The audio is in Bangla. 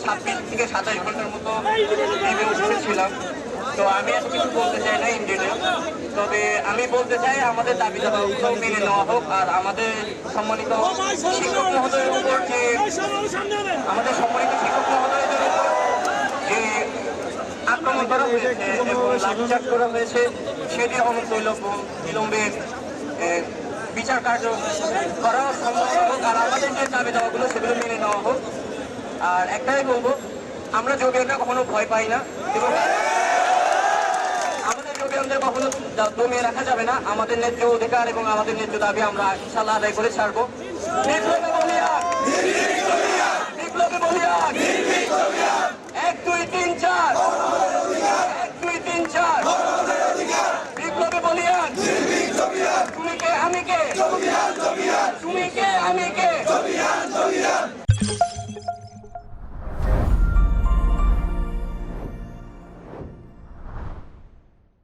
26 থেকে 27 ঘন্টার মতো নেমে উঠেছিলাম। তো আমি এত কিছু বলতে চাই না ইন্ডিয়ানে, তবে আমি বলতে চাই আমাদের দাবি দাবাগুলো মেনে নেওয়া হোক। আর আমাদের সম্মানিত শিক্ষক মহোদয়ের উপর যে আক্রমণ করা হয়েছে এবং লাঠিচার্জ করা হয়েছে সেটি বিলম্বে বিচার কার্য করা সম্ভব হোক। আর আমাদের যে দাবি দাবাগুলো সেগুলো মেনে নেওয়া হোক। আর একটাই বলবো, আমরা যোগীরা কখনো ভয় পাই না এবং আমাদের যোগীদের কখনো দমিয়ে রাখা যাবে না। আমাদের ন্যায্য অধিকার এবং আমাদের ন্যায্য দাবি আমরা ইনশাল্লাহ আদায় করে ছাড়বো। বিপ্লবী বলিয়া